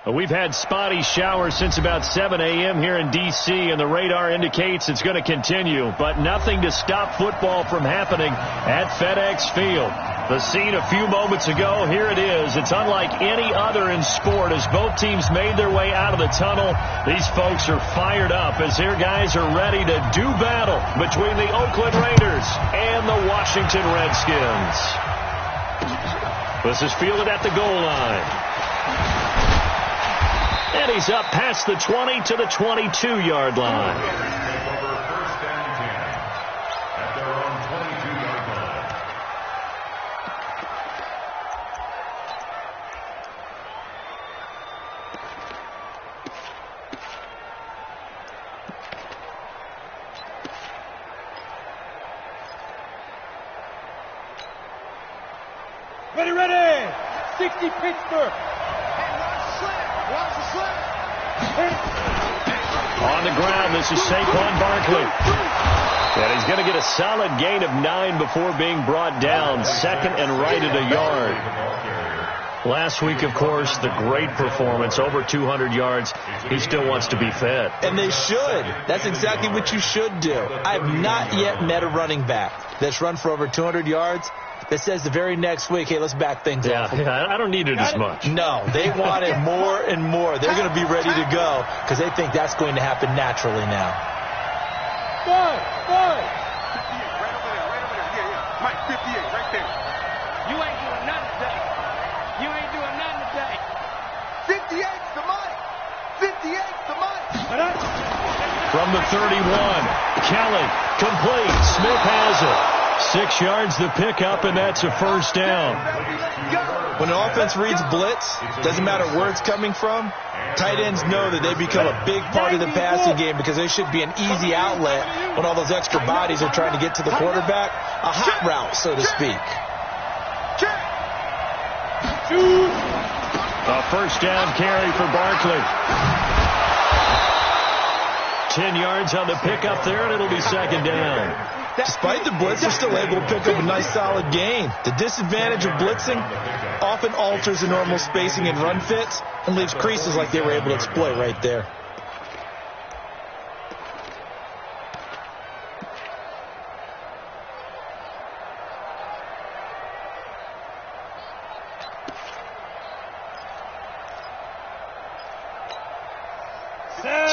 We've had spotty showers since about 7 a.m. here in D.C., and the radar indicates it's going to continue, but nothing to stop football from happening at FedEx Field. The scene a few moments ago, here it is. It's unlike any other in sport as both teams made their way out of the tunnel. These folks are fired up as their guys are ready to do battle between the Oakland Raiders and the Washington Redskins. This is fielded at the goal line. And he's up past the 20 to the 22-yard line. Ready! 60 Pittsburgh. On the ground, this is Saquon Barkley. And he's going to get a solid gain of 9 before being brought down. Second and right at a yard. Last week, of course, the great performance, over 200 yards. He still wants to be fed. And they should. That's exactly what you should do. I have not yet met a running back that's run for over 200 yards that says the very next week, hey, let's back things off. Yeah, I don't need it as much. No, they want it more and more. They're going to be ready to go because they think that's going to happen naturally now. Five. Right over there. Yeah. Mike, 58, right there. You ain't doing nothing today. 58's the Mike. 58's the Mike. From the 31, Kelly, complete. Smith has it. 6 yards the pickup, and that's a first down. When an offense reads blitz, doesn't matter where it's coming from, tight ends know that they become a big part of the passing game because they should be an easy outlet when all those extra bodies are trying to get to the quarterback. A hot route, so to speak. A first down carry for Barkley. 10 yards on the pickup there, and it'll be second down. Despite the blitz, they're still able to pick up a nice solid gain. The disadvantage of blitzing often alters the normal spacing and run fits and leaves creases like they were able to exploit right there.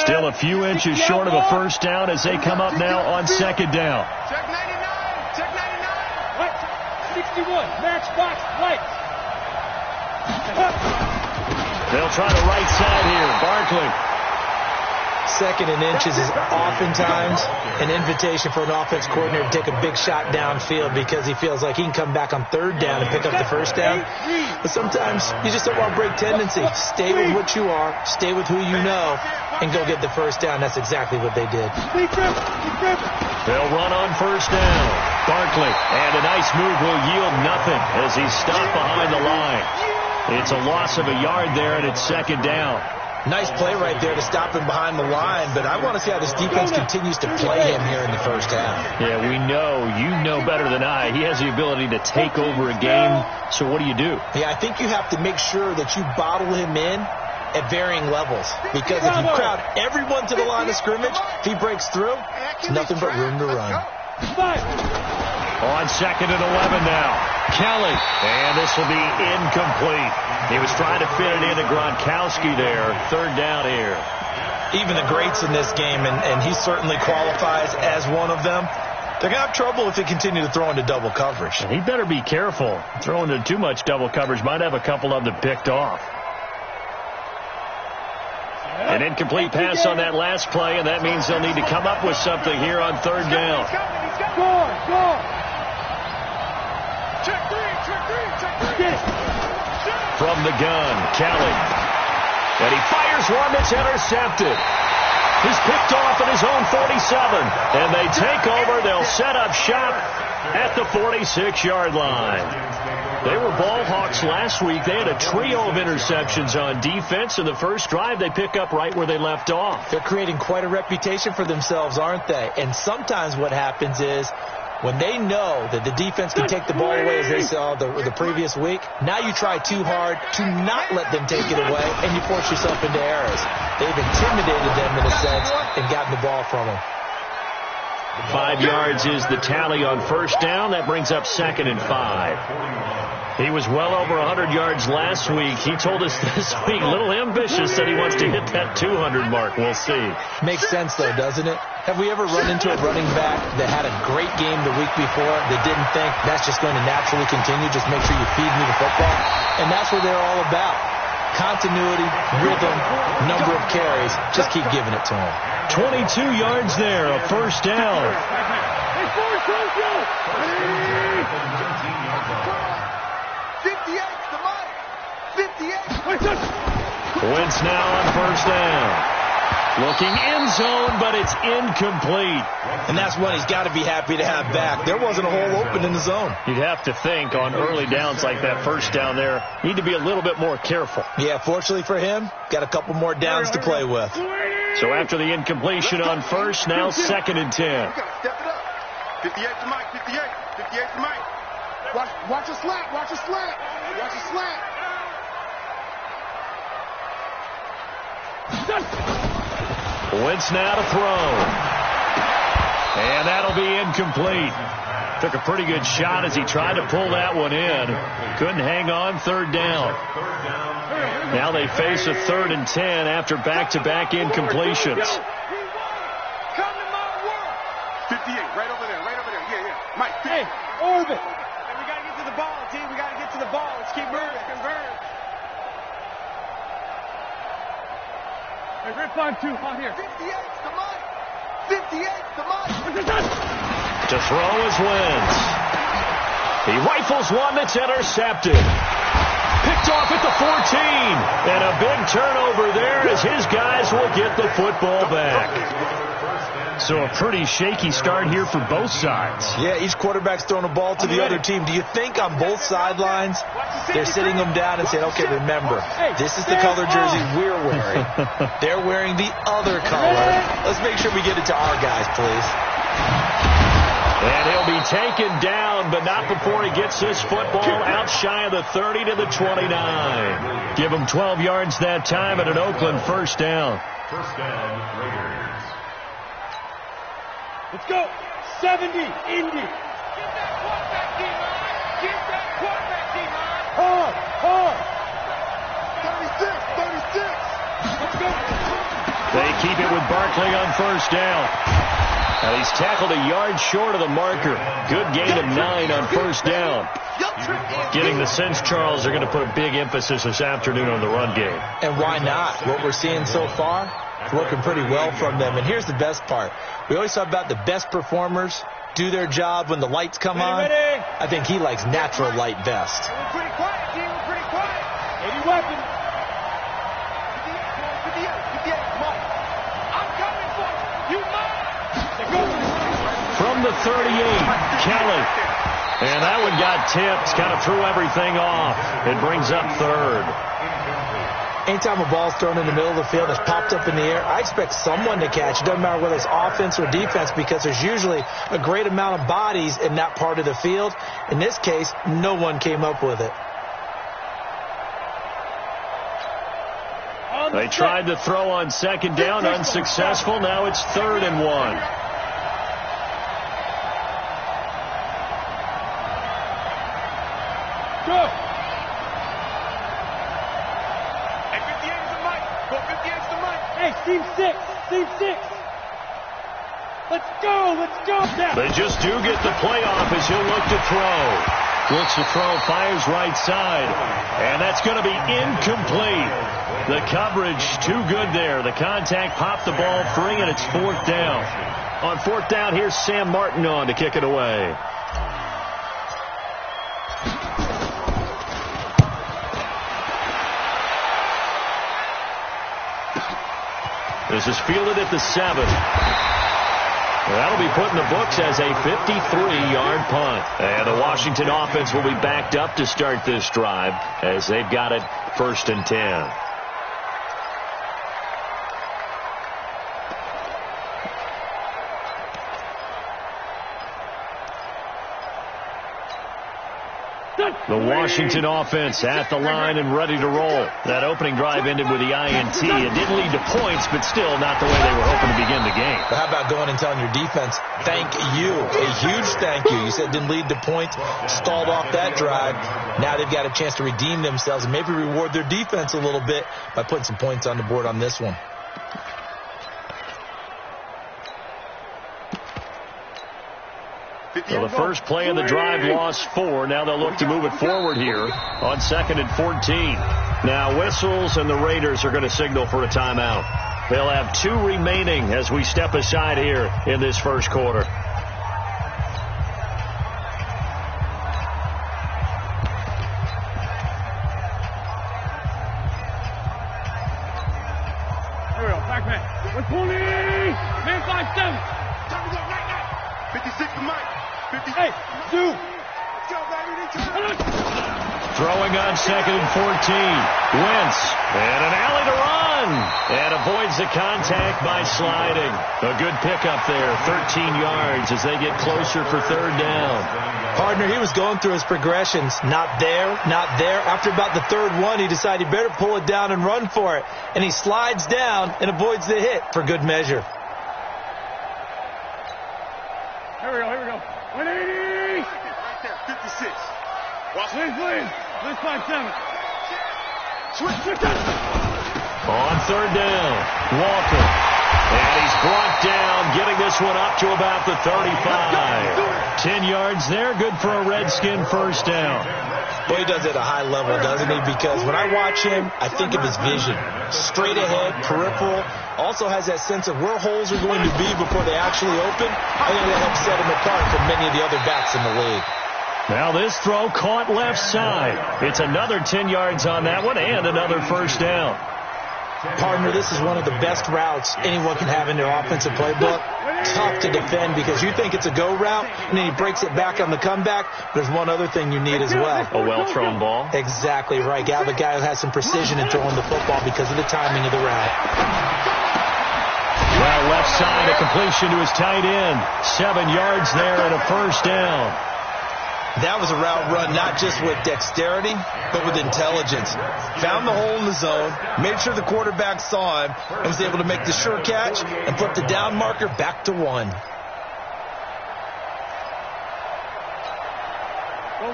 Still a few inches short of a first down as they come up now on second down. Check 99. Check 99. What? 61. Matchbox lights. They'll try the right side here. Barkley. Second and inches is oftentimes an invitation for an offense coordinator to take a big shot downfield because he feels like he can come back on third down and pick up the first down. But sometimes you just don't want to break tendency. Stay with what you are, stay with who you know, and go get the first down. That's exactly what they did. They'll run on first down. Barkley, and a nice move will yield nothing as he's stopped behind the line. It's a loss of a yard there, and it's second down. Nice play right there to stop him behind the line, but I want to see how this defense continues to play him here in the first half. Yeah, we know. You know better than I. He has the ability to take over a game, so what do you do? Yeah, I think you have to make sure that you bottle him in at varying levels, because if you crowd everyone to the line of scrimmage, if he breaks through, it's nothing but room to run. On second and 11 now. Kelly, and this will be incomplete. He was trying to fit it into Gronkowski there. Third down here. Even the greats in this game, and he certainly qualifies as one of them, they're going to have trouble if they continue to throw into double coverage. And he better be careful. Throwing into too much double coverage might have a couple of them picked off. An incomplete pass on that last play, and that means they'll need to come up with something here on third down. Score. Check three. From the gun, Kelly. And he fires one that's intercepted. He's picked off at his own 47. And they take over. They'll set up shop at the 46-yard line. They were ball hawks last week. They had a trio of interceptions on defense. In the first drive, they pick up right where they left off. They're creating quite a reputation for themselves, aren't they? And sometimes what happens is When they know that the defense can take the ball away, as they saw the previous week, now you try too hard to not let them take it away, and you force yourself into errors. They've intimidated them in a sense and gotten the ball from them. 5 yards is the tally on first down. That brings up 2nd and 5. He was well over 100 yards last week. He told us this week, a little ambitious, said he wants to hit that 200 mark. We'll see. Makes sense, though, doesn't it? Have we ever run into a running back that had a great game the week before that didn't think that's just going to naturally continue? Just make sure you feed me the football. And that's what they're all about. Continuity, rhythm, number of carries. Just keep giving it to them. 22 yards there, a first down. Wentz now on first down. Looking end zone, but it's incomplete. And that's one he's got to be happy to have back. There wasn't a hole open in the zone. You'd have to think on early downs like that first down there, need to be a little bit more careful. Yeah, fortunately for him, got a couple more downs to play with. So after the incompletion on first, now 2nd and 10. You got to step it up. 58 to Mike, 58. 58 to Mike. Watch a slant, watch a slant. Watch a slant. Wentz now to throw. And that'll be incomplete. Took a pretty good shot as he tried to pull that one in. Couldn't hang on, 3rd down. Now they face a 3rd and 10 after back-to-back incompletions. 58, right over there, right over there. Yeah, yeah. Mike, hey, orbit. Hey, we got to get to the ball, team. We got to get to the ball. Let's keep moving. Convert. Hey, red 5-2, on here. 58 to Mike. 58 to Mike. To throw is Wentz. He rifles one that's intercepted. Picked off at the 14. And a big turnover there as his guys will get the football back. So a pretty shaky start here for both sides. Yeah, each quarterback's throwing a ball to the other team. Do you think on both sidelines they're sitting them down and saying, okay, remember, this is the color jersey we're wearing. They're wearing the other color. Let's make sure we get it to our guys, please. And he'll be taken down, but not before he gets this football out shy of the 30 to the 29. Give him 12 yards that time at an Oakland first down. First down, Raiders. Let's go. 70, Indy. Get that quarterback, D-line. Get that quarterback, D-line. Hard, hard. 36, 36. Let's go. They keep it with Barkley on first down. And he's tackled a yard short of the marker. Good gain of 9 on first down. Getting the sense, Charles, they're going to put a big emphasis this afternoon on the run game. And why not? What we're seeing so far, it's working pretty well from them. And here's the best part. We always talk about the best performers do their job when the lights come on. Ready. I think he likes natural light best. We're pretty quiet, team. We're pretty quiet. 80 weapons. 58, Mike. I'm coming for you. You mine. From the 38, Kelly. And that one got tipped. Kind of threw everything off. It brings up 3rd. Anytime a ball's thrown in the middle of the field that's popped up in the air, I expect someone to catch. It doesn't matter whether it's offense or defense because there's usually a great amount of bodies in that part of the field. In this case, no one came up with it. They tried to throw on second down, unsuccessful. Now it's 3rd and 1. Go. Hey, 58 is the Mike. Go 58 is the Mike. Hey, team 6. Team 6. Let's go. Let's go. Now. They just do get the playoff as he'll look to throw. Looks to throw, fires right side. And that's going to be incomplete. The coverage too good there. The contact popped the ball free, and it's 4th down. On 4th down, here's Sam Martin on to kick it away. This is fielded at the 7. That'll be put in the books as a 53-yard punt. And the Washington offense will be backed up to start this drive as they've got it 1st and 10. The Washington offense at the line and ready to roll. That opening drive ended with the INT. It didn't lead to points, but still not the way they were hoping to begin the game. But how about going and telling your defense, thank you, a huge thank you. You said it didn't lead to points, stalled off that drive. Now they've got a chance to redeem themselves and maybe reward their defense a little bit by putting some points on the board on this one. So the first play of the drive lost 4. Now they'll look to move it forward here on 2nd and 14. Now whistles and the Raiders are going to signal for a timeout. They'll have 2 remaining as we step aside here in this first quarter. Here we go, back man. 120! Man 5-7! 56 to Mike. 50. Hey, Stu! Let's go, baby. Throwing on 2nd and 14. Wentz. And an alley to run. And avoids the contact by sliding. A good pickup there. 13 yards as they get closer for 3rd down. Partner, he was going through his progressions. Not there, not there. After about the 3rd one, he decided he better pull it down and run for it. And he slides down and avoids the hit for good measure. Here we go. 180! Right there, 56. Watch it. Please. This 5-7. Switch. On 3rd down, Walker. And he's brought down, getting this one up to about the 35. 10 yards there, good for a Redskin first down. Well, he does it at a high level, doesn't he? Because when I watch him, I think of his vision. Straight ahead, peripheral. Also has that sense of where holes are going to be before they actually open. I think that helps set him apart from many of the other backs in the league. Now this throw caught left side. It's another 10 yards on that one and another first down. Partner, this is one of the best routes anyone can have in their offensive playbook. Tough to defend because you think it's a go route, and then he breaks it back on the comeback. There's one other thing you need as well. A well-thrown ball. Exactly right. Got the guy who has some precision in throwing the football because of the timing of the route. Well, left side, a completion to his tight end. 7 yards there and a first down. That was a route run not just with dexterity, but with intelligence. Found the hole in the zone, made sure the quarterback saw him, and was able to make the sure catch and put the down marker back to 1.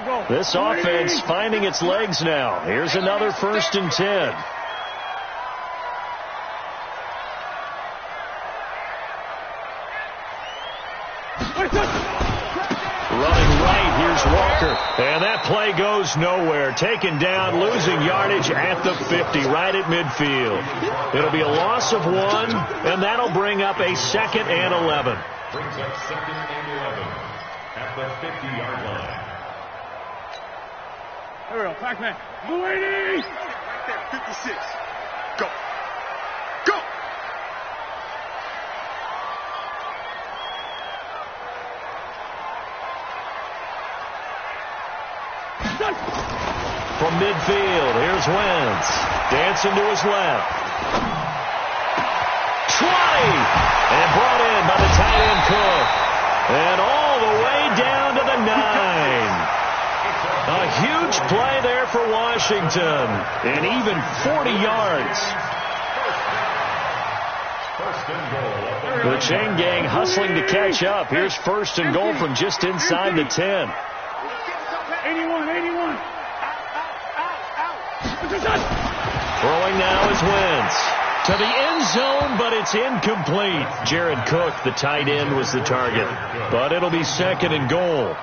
Go. This offense finding its legs now. Here's another 1st and 10. Running right, here's Walker. And that play goes nowhere. Taken down, losing yardage at the 50, right at midfield. It'll be a loss of 1, and that'll bring up a 2nd and 11. Brings up 2nd and 11 at the 50-yard line. Here we go, back man. 180! Right there, 56. Go. From midfield, here's Wentz. Dancing to his left. 20! And brought in by the tight end Cook. And all the way down to the 9. A huge play there for Washington. And even 40 yards. First and goal. The chain gang hustling to catch up. Here's 1st and goal from just inside the 10. 81. Throwing now is Wentz. To the end zone, but it's incomplete. Jared Cook, the tight end, was the target. But it'll be 2nd and goal.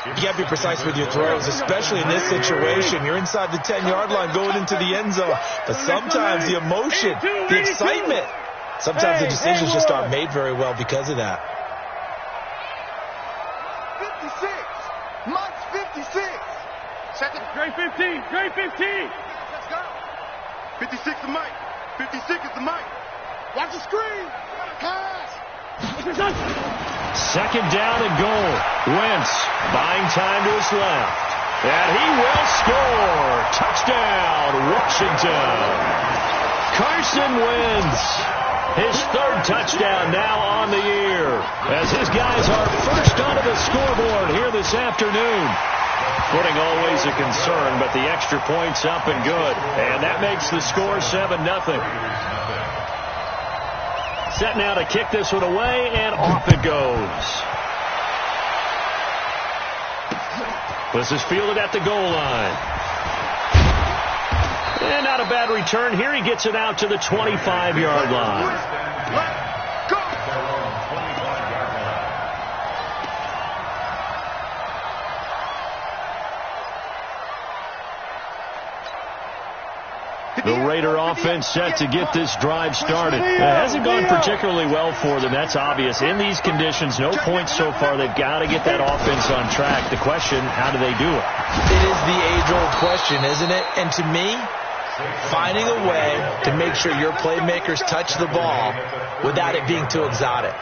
You got to be precise with your throws, especially in this situation. You're inside the 10-yard line going into the end zone. But sometimes the emotion, the excitement, sometimes the decisions just aren't made very well because of that. 56. Mike's 56. Second. Great 15. Let's go. 56 to Mike. 56 is to Mike. Watch the screen. Pass. 2nd down and goal. Wentz buying time to his left. And he will score. Touchdown, Washington. Carson Wentz. His 3rd touchdown now on the year. As his guys are first onto the scoreboard here this afternoon. Footing always a concern, but the extra point's up and good. And that makes the score 7-0. Set now to kick this one away, and off it goes. This is fielded at the goal line. And not a bad return here. He gets it out to the 25-yard line. The Raider offense set to get this drive started. It hasn't gone particularly well for them. That's obvious. In these conditions, no points so far. They've got to get that offense on track. The question, how do they do it? It is the age-old question, isn't it? And to me, finding a way to make sure your playmakers touch the ball without it being too exotic.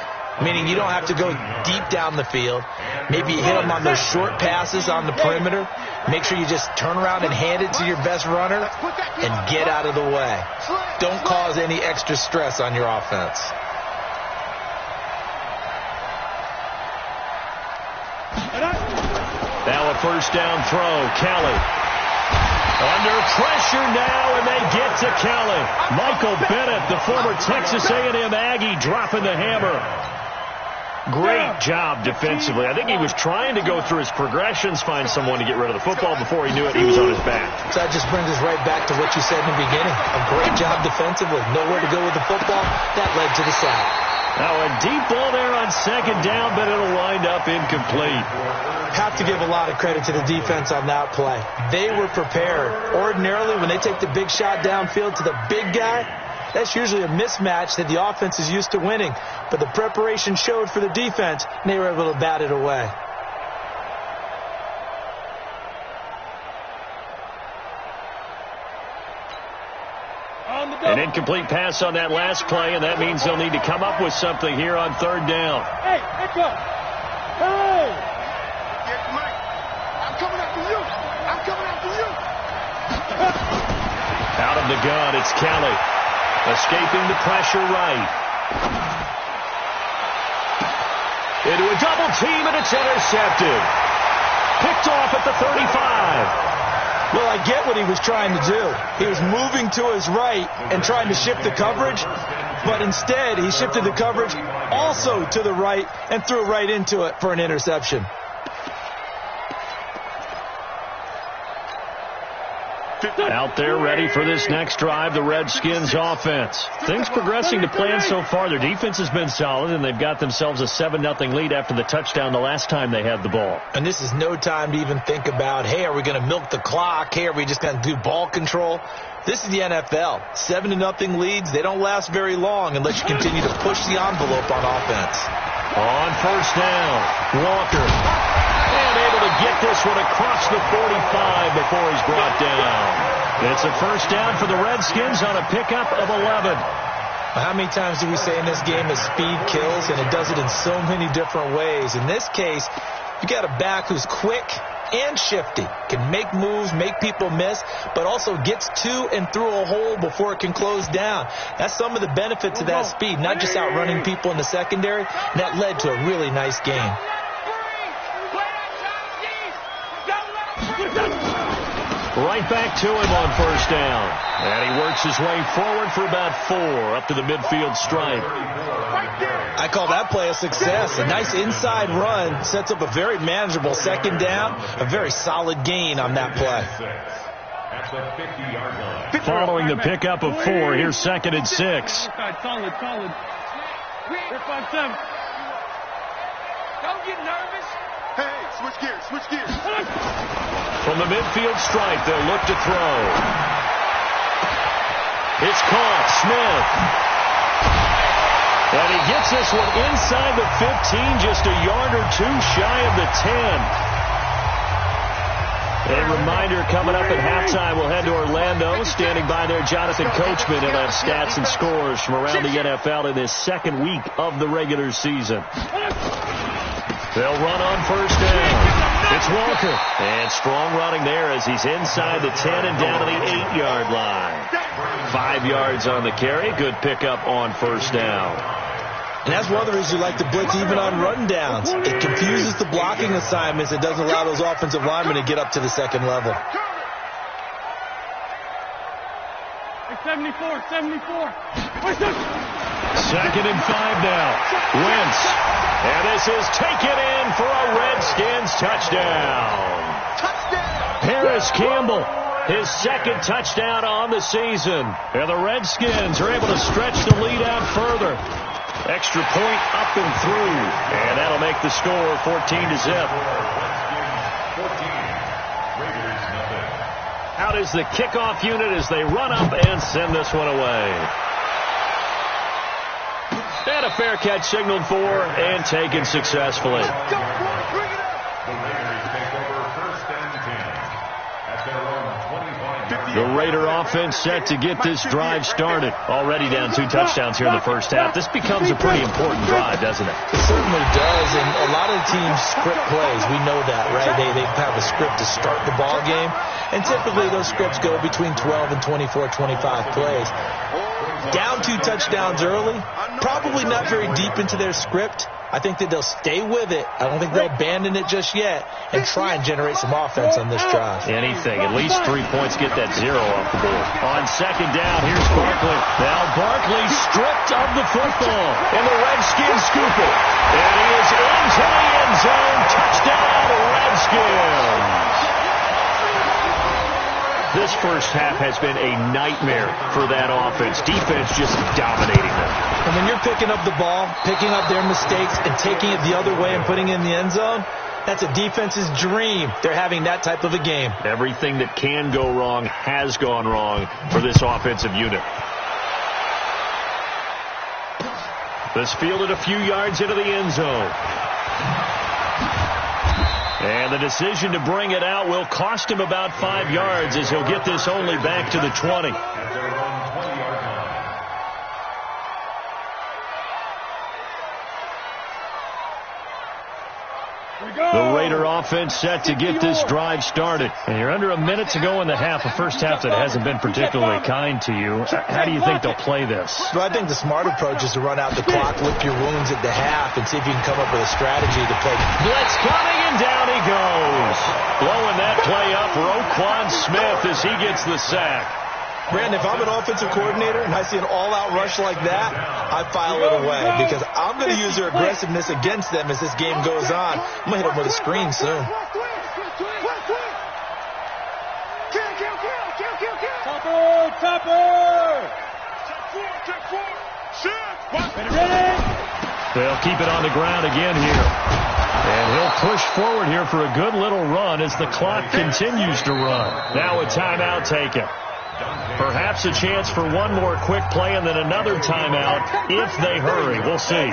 Meaning you don't have to go deep down the field. Maybe you hit them on those short passes on the perimeter. Make sure you just turn around and hand it to your best runner and get out of the way. Don't cause any extra stress on your offense. Now a first down throw. Kelly. Under pressure now, and they get to Kelly. Michael Bennett, the former Texas A&M Aggie, dropping the hammer. Great job defensively. I think he was trying to go through his progressions, find someone to get rid of the football. Before he knew it, he was on his back. So that just brings us right back to what you said in the beginning. A great job defensively. Nowhere to go with the football. That led to the sack. Now a deep ball there on second down, but it'll wind up incomplete. Have to give a lot of credit to the defense on that play. They were prepared. Ordinarily, when they take the big shot downfield to the big guy, that's usually a mismatch that the offense is used to winning. But the preparation showed for the defense, and they were able to bat it away. An incomplete pass on that last play, and that means they'll need to come up with something here on third down. Hey, let's go. Hey! Mike, I'm coming after you. I'm coming after you. Out of the gun, it's Kelly. Escaping the pressure right. Into a double team, and it's intercepted. Picked off at the 35. Well, I get what he was trying to do. He was moving to his right and trying to shift the coverage, but instead he shifted the coverage also to the right and threw right into it for an interception. Out there ready for this next drive, the Redskins offense. Things progressing to plan so far. Their defense has been solid, and they've got themselves a 7-0 lead after the touchdown the last time they had the ball. And this is no time to even think about, hey, are we going to milk the clock? Hey, are we just going to do ball control? This is the NFL. 7-0 leads, they don't last very long unless you continue to push the envelope on offense. On first down, Walker. And able to get this one across the 45 before he's brought down. It's a first down for the Redskins on a pickup of 11. How many times do we say in this game that speed kills, and it does it in so many different ways? In this case, you got a back who's quick and shifty, can make moves, make people miss, but also gets to and through a hole before it can close down. That's some of the benefits of that speed, not just outrunning people in the secondary. That led to a really nice game. Right back to him on first down. And he works his way forward for about 4 up to the midfield stripe. I call that play a success. A nice inside run sets up a very manageable second down. A very solid gain on that play. Following the pickup of 4, here's second and 6. Solid. Here, 5-7. Don't get nervous. Hey, switch gears. From the midfield stripe, they'll look to throw. It's caught. Smith. And he gets this one inside the 15, just a yard or two shy of the 10. A reminder, coming up at halftime, we'll head to Orlando. Standing by there, Jonathan Coachman. He'll have stats and scores from around the NFL in this second week of the regular season. They'll run on first down. It's Walker. And strong running there as he's inside the 10 and down to the 8-yard line. 5 yards on the carry. Good pickup on first down. And that's one of the reasons you like to blitz even on run downs. It confuses the blocking assignments. It doesn't allow those offensive linemen to get up to the second level. 74, 74. 2nd and 5 now. Wentz. And this is taken in for a Redskins touchdown. Harris Campbell, his 2nd touchdown on the season. And the Redskins are able to stretch the lead out further. Extra point up and through. And that'll make the score 14-0. Out is the kickoff unit as they run up and send this one away. And a fair catch signaled for and taken successfully. The Raider offense set to get this drive started. Already down 2 touchdowns here in the first half. This becomes a pretty important drive, doesn't it? It certainly does, and a lot of the teams script plays. We know that, right? They have a script to start the ball game, and typically those scripts go between 12 and 24, 25 plays. Down 2 touchdowns early, probably not very deep into their script. I think that they'll stay with it. I don't think they'll abandon it just yet and try and generate some offense on this drive. Anything. At least 3 points. Get that 0 off the board. On 2nd down, here's Barkley. Now Barkley stripped of the football. And the Redskins scoop it. And he is into the end zone. Touchdown, Redskins. This first half has been a nightmare for that offense. Defense just dominating them. And when you're picking up the ball, picking up their mistakes, and taking it the other way and putting it in the end zone, that's a defense's dream. They're having that type of a game. Everything that can go wrong has gone wrong for this offensive unit. This fielded a few yards into the end zone. And the decision to bring it out will cost him about 5 yards as he'll get this only back to the 20. The Raider offense set to get this drive started. And you're under a minute to go in the half, a first half that hasn't been particularly kind to you. How do you think they'll play this? Well, I think the smart approach is to run out the clock, lick your wounds at the half, and see if you can come up with a strategy to play. Blitz coming, and down he goes. Blowing that play up, Roquan Smith as he gets the sack. Brandon, if I'm an offensive coordinator and I see an all-out rush like that, I file it away because I'm going to use their aggressiveness against them as this game goes on. I'm going to hit them with a screen soon. They'll keep it on the ground again here. And he'll push forward here for a good little run as the clock continues to run. Now a timeout taken. Perhaps a chance for one more quick play and then another timeout if they hurry. We'll see. Look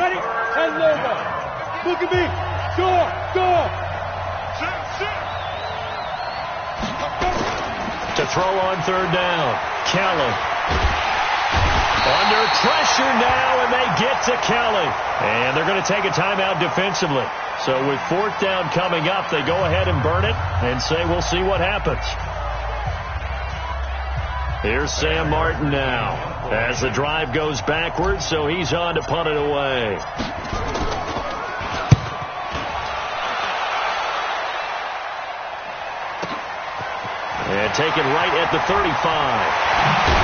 at me. Door. To throw on 3rd down. Kelly. Under pressure now, and they get to Kelly. And they're going to take a timeout defensively. So with 4th down coming up, they go ahead and burn it and say we'll see what happens. Here's Sam Martin now as the drive goes backwards, so he's on to punt it away. And taken right at the 35.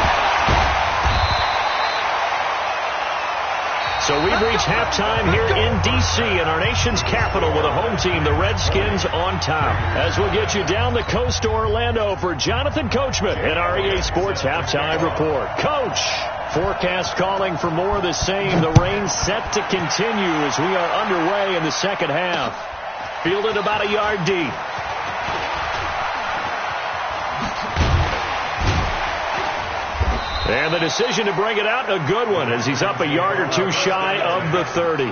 So we've reached halftime here in D.C. in our nation's capital with a home team, the Redskins, on top. As we'll get you down the coast to Orlando for Jonathan Coachman in our EA Sports Halftime Report. Coach, forecast calling for more of the same. The rain set to continue as we are underway in the second half. Fielded about a yard deep. And the decision to bring it out, a good one, as he's up a yard or two shy of the 30.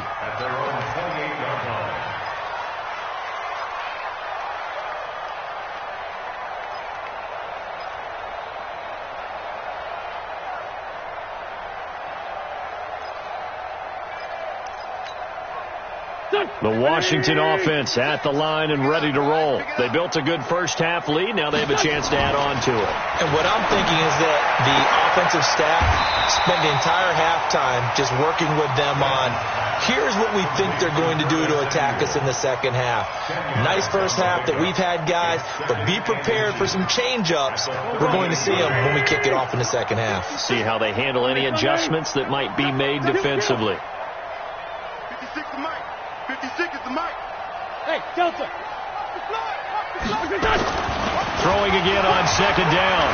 The Washington offense at the line and ready to roll. They built a good first-half lead. Now they have a chance to add on to it. And what I'm thinking is that the offensive staff spent the entire halftime just working with them on, here's what we think they're going to do to attack us in the second half. Nice first half that we've had, guys, but be prepared for some change-ups. We're going to see them when we kick it off in the second half. See how they handle any adjustments that might be made defensively. 56 to Mike. 56 is the Mike. Hey, Delta. Throwing again on second down.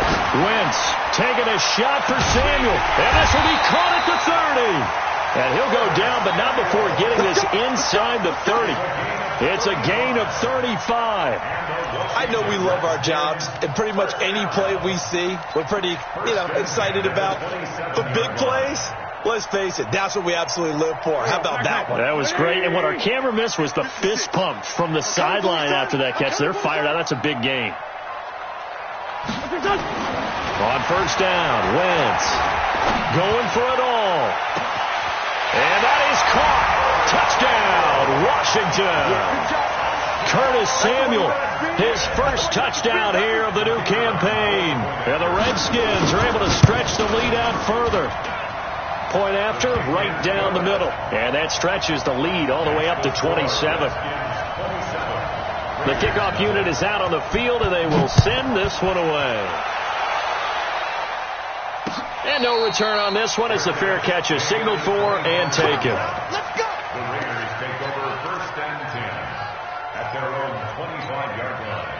Wentz taking a shot for Samuel. And this will be caught at the 30. And he'll go down, but not before getting this inside the 30. It's a gain of 35. I know we love our jobs, and pretty much any play we see, we're pretty, excited about. But big plays, let's face it, that's what we absolutely live for. How about that one? That was great. And what our camera missed was the fist pump from the sideline after that catch. They're fired out. That's a big gain. On first down, Wentz going for it all. And that is caught. Touchdown, Washington. Curtis Samuel, his first touchdown here of the new campaign. And the Redskins are able to stretch the lead out further. Point after, right down the middle. And that stretches the lead all the way up to 27. The kickoff unit is out on the field, and they will send this one away. And no return on this one as the fair catch is signaled for and taken. Let's go. The Raiders take over first and 10 at their own 25-yard line.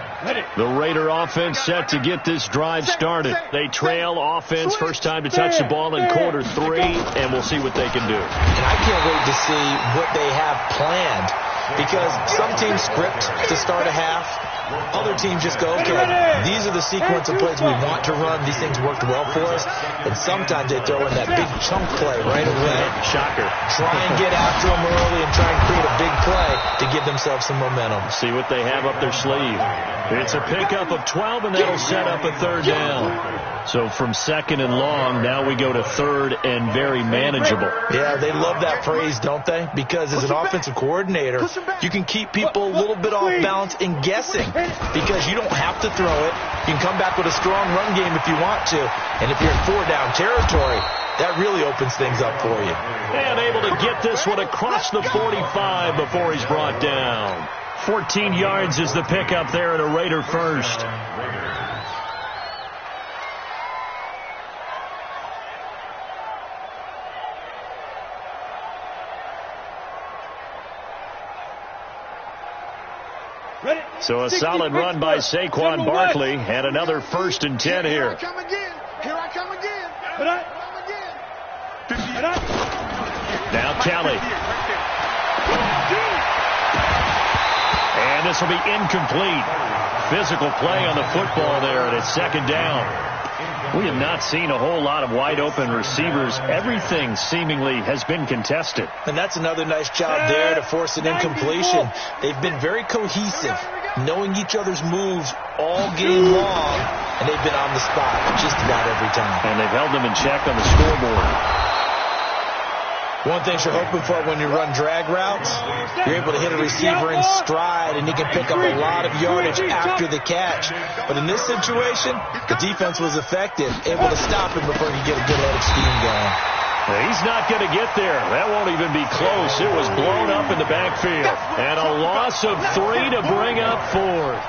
The Raider offense set to get this drive started. They trail offense, first time to touch the ball in quarter 3, and we'll see what they can do. And I can't wait to see what they have planned, because some teams script to start a half. Other teams just go, okay, these are the sequence of plays we want to run. These things worked well for us. And sometimes they throw in that big chunk play right away. Shocker. Try and get after them early and try and create a big play to give themselves some momentum. See what they have up their sleeve. It's a pickup of 12, and that'll set up a third down. So from second and long, now we go to third and very manageable. Yeah, they love that phrase, don't they? Because as an offensive coordinator, you can keep people a little bit off balance in guessing, because you don't have to throw it. You can come back with a strong run game if you want to. And if you're in 4-down territory, that really opens things up for you. And able to get this one across the 45 before he's brought down. 14 yards is the pickup there at a Raider first. So a solid run by Saquon Barkley, and another first and 10 here. Here I come again. Here I come again. Now Kelly. And this will be incomplete. Physical play on the football there, and it's second down. We have not seen a whole lot of wide open receivers. Everything seemingly has been contested. And that's another nice job there to force an incompletion. They've been very cohesive, knowing each other's moves all game long, and they've been on the spot just about every time. And they've held them in check on the scoreboard. One thing you're hoping for when you run drag routes, you're able to hit a receiver in stride, and he can pick up a lot of yardage after the catch. But in this situation, the defense was effective, able to stop him before he could get a good head of steam going. He's not going to get there. That won't even be close. It was blown up in the backfield. And a loss of 3 to bring up fourth.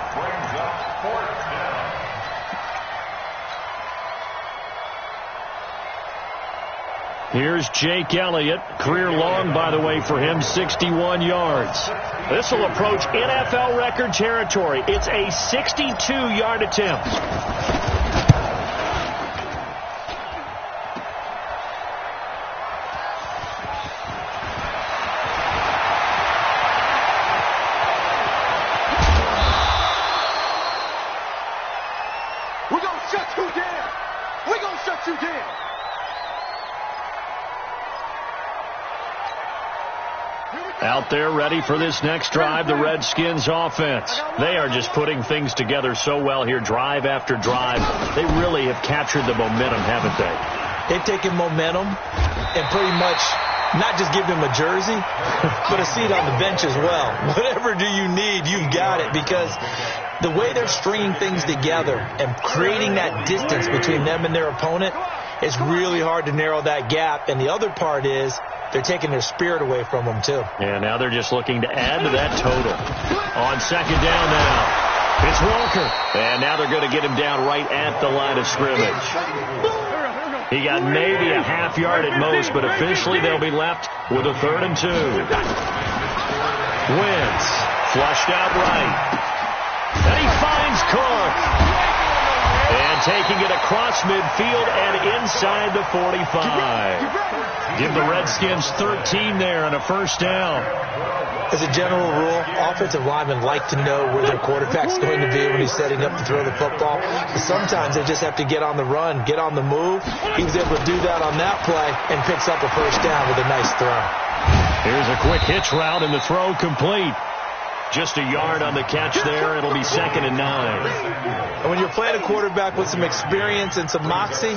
Here's Jake Elliott. Career long, by the way, for him, 61 yards. This will approach NFL record territory. It's a 62-yard attempt. We're going to shut you down. We're going to shut you down. Out there ready for this next drive, the Redskins offense. They are just putting things together so well here, drive after drive. They really have captured the momentum, haven't they? They've taken momentum and pretty much not just give him a jersey, but a seat on the bench as well. Whatever do you need, you've got it, because the way they're stringing things together and creating that distance between them and their opponent, it's really hard to narrow that gap. And the other part is they're taking their spirit away from them, too. Yeah, now they're just looking to add to that total. On second down now, it's Walker. And now they're going to get him down right at the line of scrimmage. He got maybe a half yard at most, but officially they'll be left with a 3rd and 2. Wentz flushed out right. And he finds Cook. And taking it across midfield and inside the 45. Give the Redskins 13 there on a 1st down. As a general rule, offensive linemen like to know where their quarterback's going to be when he's setting up to throw the football. But sometimes they just have to get on the run, get on the move. He was able to do that on that play and picks up a 1st down with a nice throw. Here's a quick hitch route and the throw complete. Just a yard on the catch there. It'll be 2nd and 9. And when you're playing a quarterback with some experience and some moxie,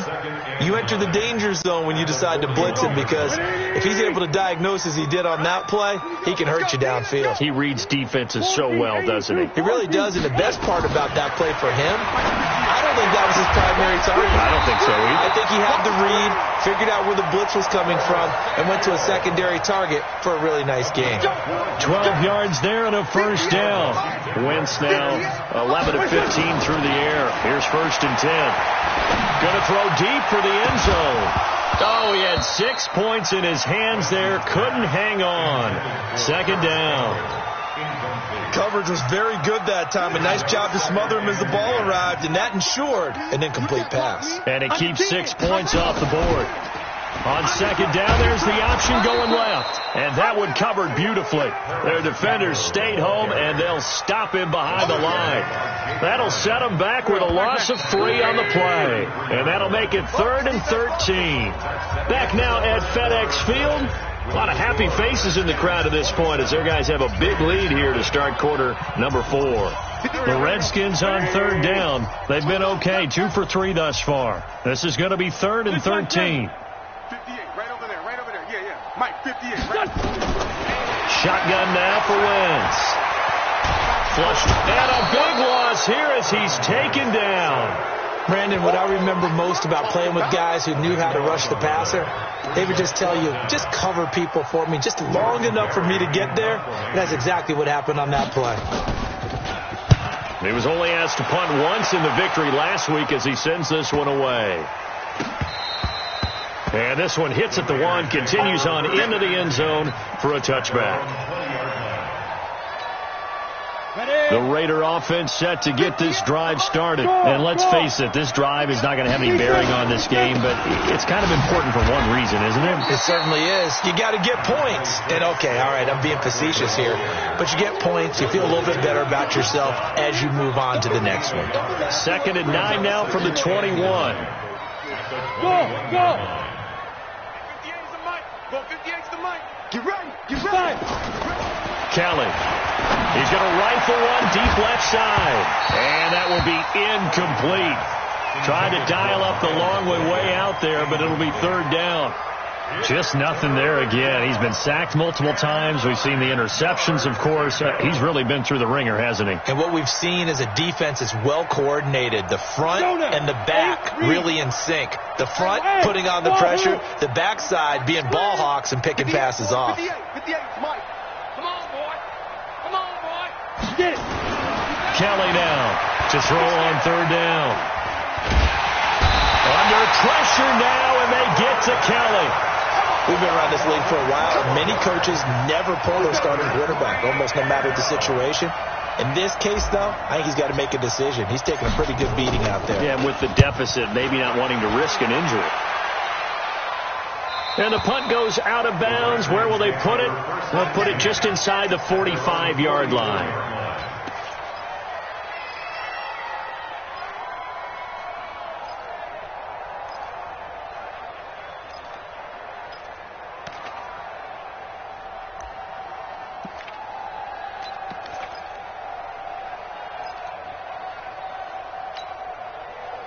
you enter the danger zone when you decide to blitz him, because if he's able to diagnose as he did on that play, he can hurt you downfield. He reads defenses so well, doesn't he? He really does, and the best part about that play for him, I don't think that was his primary target. I don't think so either. I think he had the read, figured out where the blitz was coming from, and went to a secondary target for a really nice game. 12 yards there and a 1st down. Wentz now 11 of 15 through the air. Here's 1st and 10. Going to throw deep for the end zone. Oh, he had 6 points in his hands there. Couldn't hang on. 2nd down. Coverage was very good that time. A nice job to smother him as the ball arrived, and that ensured an incomplete pass. And it keeps 6 points off the board. On 2nd down, there's the option going left. And that one covered beautifully. Their defenders stayed home, and they'll stop him behind the line. That'll set them back with a loss of 3 on the play. And that'll make it 3rd and 13. Back now at FedEx Field. A lot of happy faces in the crowd at this point as their guys have a big lead here to start quarter number 4. The Redskins on 3rd down. They've been okay, 2 for 3 thus far. This is going to be 3rd and 13. 58, right over there. Yeah. Mike, 58, right. Shotgun now for Wentz. Flushed, and a big loss here as he's taken down. Brandon, what I remember most about playing with guys who knew how to rush the passer, they would just tell you, just cover people for me, just long enough for me to get there. And that's exactly what happened on that play. He was only asked to punt once in the victory last week as he sends this one away. And this one hits at the 1, continues on into the end zone for a touchback. The Raider offense set to get this drive started. And let's face it, this drive is not going to have any bearing on this game, but it's kind of important for one reason, isn't it? It certainly is. You got to get points. And okay, all right, I'm being facetious here, but you get points, you feel a little bit better about yourself as you move on to the next one. 2nd and 9 now from the 21. Go! 58's the mic. Go, 58's the mic. Get ready. Kelly. He's going to rifle one deep left side. And that will be incomplete. Trying to dial up the long way out there, but it'll be 3rd down. Just nothing there again. He's been sacked multiple times. We've seen the interceptions, of course. He's really been through the ringer, hasn't he? And what we've seen is a defense that's well coordinated. The front and the back really in sync. The front putting on the pressure, the backside being ball hawks and picking passes off. 58, Mike. Come on, boy. Get it. Kelly now to throw on 3rd down. Under pressure now, and they get to Kelly. We've been around this league for a while, and many coaches never pull their starting quarterback, almost no matter the situation. In this case, though, I think he's got to make a decision. He's taking a pretty good beating out there. Yeah, and with the deficit, maybe not wanting to risk an injury. And the punt goes out of bounds. Where will they put it? They'll put it just inside the 45-yard line.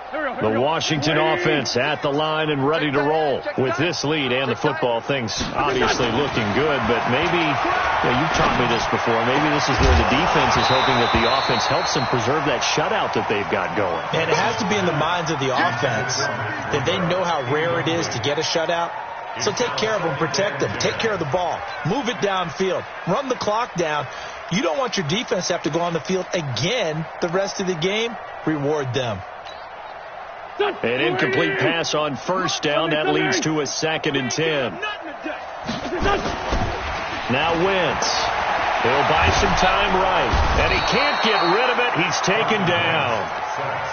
The Washington offense at the line and ready to roll. With this lead and the football, things obviously looking good, but maybe, you've taught me this before, maybe this is where the defense is hoping that the offense helps them preserve that shutout that they've got going. And it has to be in the minds of the offense that they know how rare it is to get a shutout. So take care of them, protect them, take care of the ball, move it downfield, run the clock down. You don't want your defense to have to go on the field again the rest of the game. Reward them. An incomplete pass on first down. That leads to a 2nd and 10. Now Wentz. He'll buy some time right. And he can't get rid of it. He's taken down.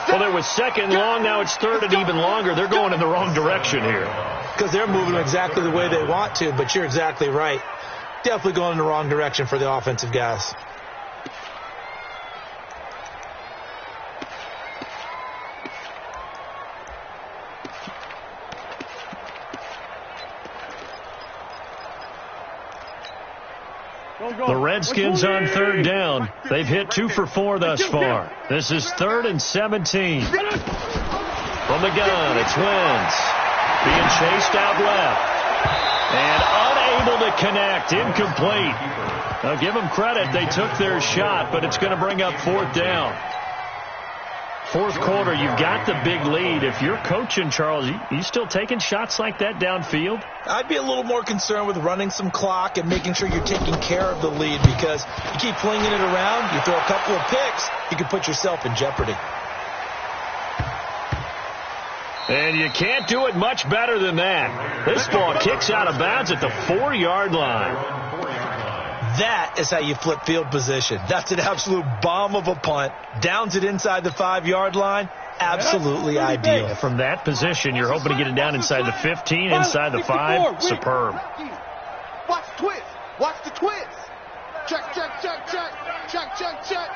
Well, there was 2nd long. Now it's 3rd and even longer. They're going in the wrong direction here. Because they're moving exactly the way they want to, but you're exactly right. Definitely going in the wrong direction for the offensive guys. The Redskins on 3rd down. They've hit 2 for 4 thus far. This is 3rd and 17. From the gun, it's Wentz. Being chased out left. And unable to connect. Incomplete. Now give them credit. They took their shot, but it's going to bring up 4th down. 4th quarter, you've got the big lead. If you're coaching, Charles, you still taking shots like that downfield? I'd be a little more concerned with running some clock and making sure you're taking care of the lead, because you keep flinging it around, you throw a couple of picks, you can put yourself in jeopardy. And you can't do it much better than that. This ball kicks out of bounds at the 4-yard line. That is how you flip field position. That's an absolute bomb of a punt. Downs it inside the 5-yard line. Absolutely ideal. Yeah, from that position, you're hoping to get it down inside the 15, inside the 5. Superb. Watch the twist. Watch the twist. Check, check, check, check. Check, check, check.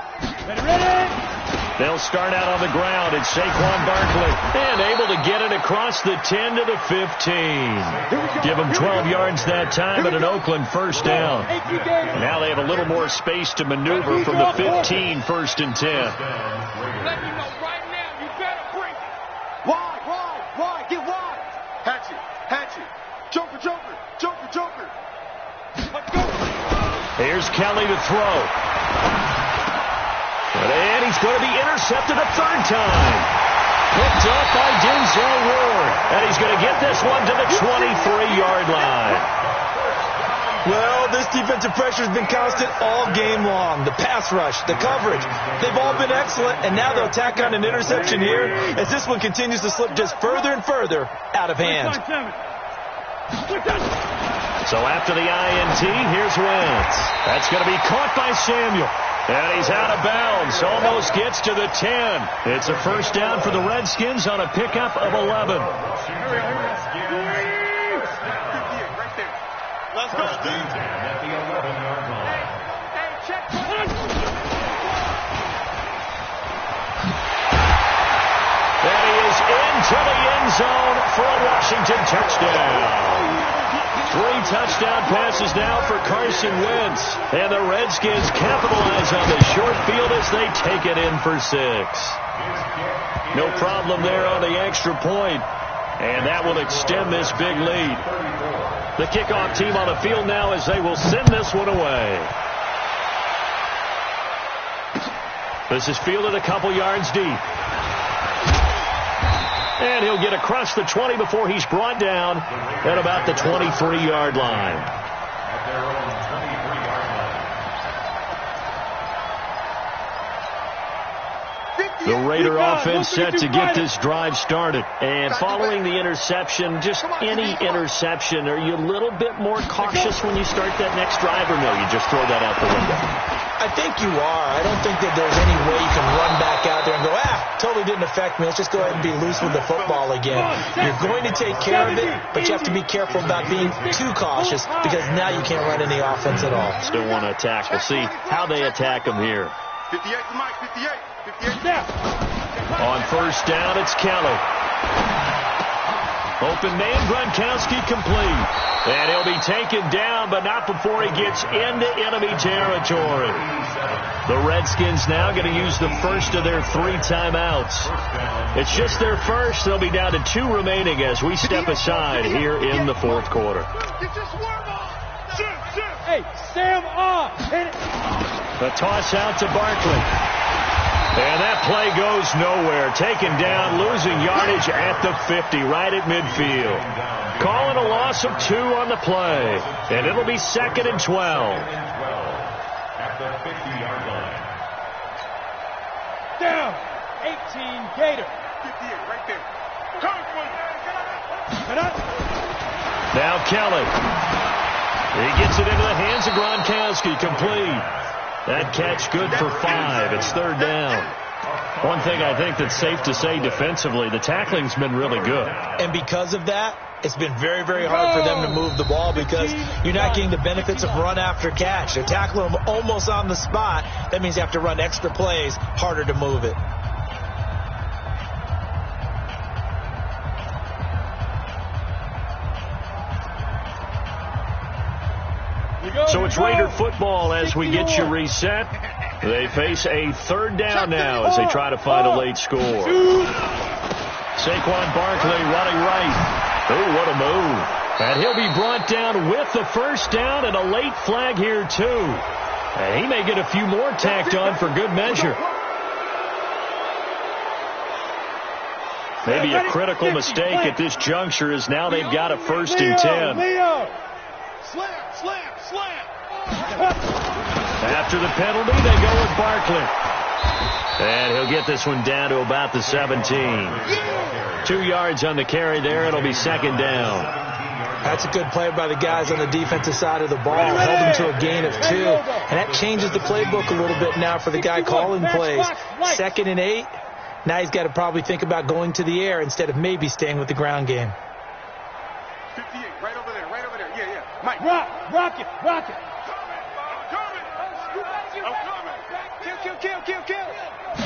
Ready? They'll start out on the ground. It's Saquon Barkley. And able to get it across the 10 to the 15. Give them 12 yards that time, but an Oakland 1st down. Now they have a little more space to maneuver from the 15, 1st and 10. Let you know right now, you better bring it. Wide, get wide. Hatchet. Joker. Let's go. Here's Kelly to throw. And he's going to be intercepted a 3rd time. Picked up by Denzel Ward. And he's going to get this one to the 23-yard line. Well, this defensive pressure has been constant all game long. The pass rush, the coverage, they've all been excellent, and now they'll tack on an interception here as this one continues to slip just further and further out of hand. So after the INT, here's Wentz. That's going to be caught by Samuel. And he's out of bounds. Almost gets to the 10. It's a 1st down for the Redskins on a pickup of 11. Let's go, Steve. At the 11-yard line. Hey, check. And he is into the end zone for a Washington touchdown. 3 touchdown passes now for Carson Wentz. And the Redskins capitalize on the short field as they take it in for 6. No problem there on the extra point. And that will extend this big lead. The kickoff team on the field now as they will send this one away. This is fielded a couple yards deep. And he'll get across the 20 before he's brought down at about the 23-yard line. At their own 23-yard line. The Raider offense set to get this drive started. And following the interception, just any interception, are you a little bit more cautious when you start that next drive, or no, you just throw that out the window? I think you are. I don't think that there's any way you can run back out there and go, totally didn't affect me. Let's just go ahead and be loose with the football again. You're going to take care of it, but you have to be careful about being too cautious, because now you can't run any offense at all. Still want to attack. We'll see how they attack them here. 58 to Mike, 58. On 1st down, it's Kelly. Open man, Gronkowski complete. And he'll be taken down, but not before he gets into enemy territory. The Redskins now going to use the first of their 3 timeouts. It's just their first. They'll be down to 2 remaining as we step aside here in the 4th quarter. Hey, Sam off. The toss out to Barkley. And that play goes nowhere. Taken down, losing yardage at the 50, right at midfield. Calling a loss of 2 on the play. And it'll be 2nd and 12. At the 50-yard line. Down. 18 Gator. 58, right there. Now Kelly. He gets it into the hands of Gronkowski. Complete. That catch good for 5. It's 3rd down. One thing I think that's safe to say defensively, the tackling's been really good. And because of that, it's been very, very hard for them to move the ball because you're not getting the benefits of run after catch. They're tackling them almost on the spot. That means you have to run extra plays, harder to move it. So it's Raider football as we get you reset. They face a 3rd down now as they try to find a late score. Saquon Barkley running right. Oh, what a move. And he'll be brought down with the 1st down and a late flag here, too. And he may get a few more tacked on for good measure. Maybe a critical mistake at this juncture as now they've got a 1st and 10. Slam. After the penalty, they go with Barkley. And he'll get this one down to about the 17. 2 yards on the carry there. It'll be 2nd down. That's a good play by the guys on the defensive side of the ball. Held them to a gain of 2. And that changes the playbook a little bit now for the guy calling plays. 2nd and 8. Now he's got to probably think about going to the air instead of maybe staying with the ground game. 58, right over there. Yeah. Mike. Rock it. Kill.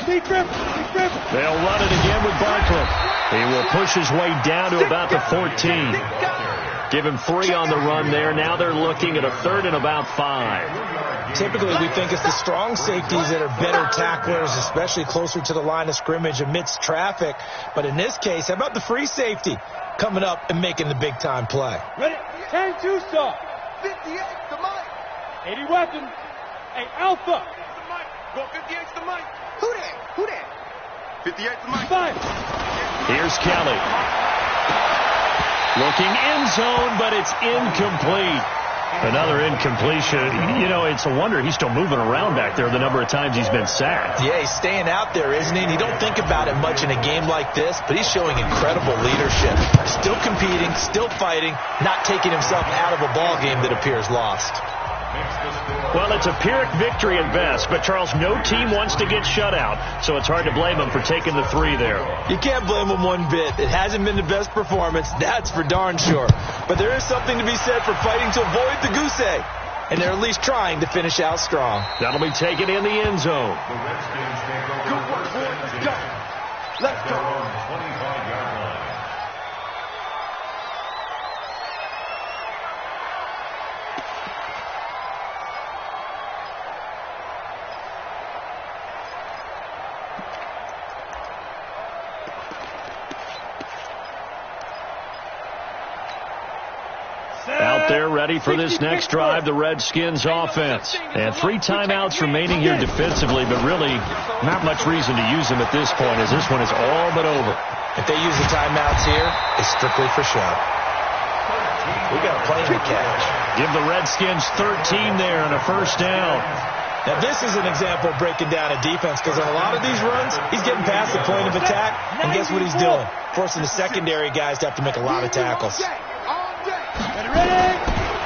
Deep grip. They'll run it again with Barkley. He will push his way down to about the 14. Give him 3 on the run there. Now they're looking at a 3rd and about 5. Typically, we think it's the strong safeties that are better tacklers, especially closer to the line of scrimmage amidst traffic. But in this case, how about the free safety coming up and making the big-time play? Ready? 10 2 stop. 58 to Mike. 80 weapon. Hey, Alpha. Go 58 to Mike. Who that? 58 to Mike. 5. Here's Kelly. Looking end zone, but it's incomplete. Another incompletion. You know, it's a wonder he's still moving around back there the number of times he's been sacked. Yeah, he's staying out there, isn't he? And you don't think about it much in a game like this, but he's showing incredible leadership. Still competing, still fighting, not taking himself out of a ball game that appears lost. Well, it's a Pyrrhic victory at best, but Charles, no team wants to get shut out, so it's hard to blame them for taking the 3 there. You can't blame them one bit. It hasn't been the best performance, that's for darn sure. But there is something to be said for fighting to avoid the goose egg, and they're at least trying to finish out strong. That'll be taken in the end zone. The Redskins take over first and 10. Let's Their own 25-yard line. Out there ready for this next drive, the Redskins offense. And 3 timeouts remaining here defensively, but really not much reason to use them at this point as this one is all but over. If they use the timeouts here, it's strictly for show. We got a play to catch. Give the Redskins 13 there and a 1st down. Now, this is an example of breaking down a defense because on a lot of these runs, he's getting past the point of attack, and guess what he's doing? Forcing the secondary guys to have to make a lot of tackles.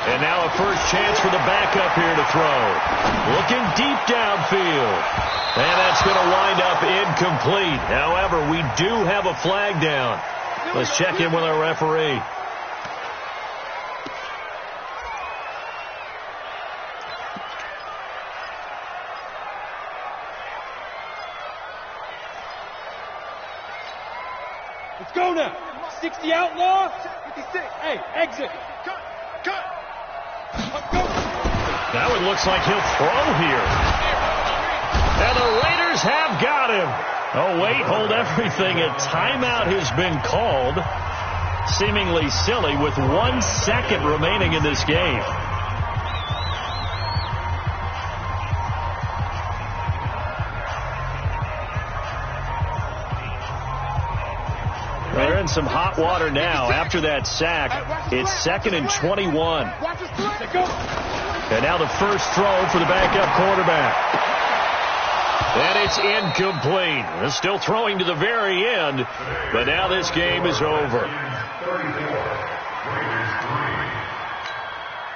And now a first chance for the backup here to throw. Looking deep downfield. And that's going to wind up incomplete. However, we do have a flag down. Let's check in with our referee. Let's go now. 60 outlaw. 56. Hey, exit. Cut. Now it looks like he'll throw here. And the Raiders have got him. Oh, wait, hold everything. A timeout has been called. Seemingly silly with 1 second remaining in this game. They're in some hot water now after that sack. It's 2nd and 21. And now the first throw for the backup quarterback. And it's incomplete. They're still throwing to the very end, but now this game is over. 34, Raiders 3.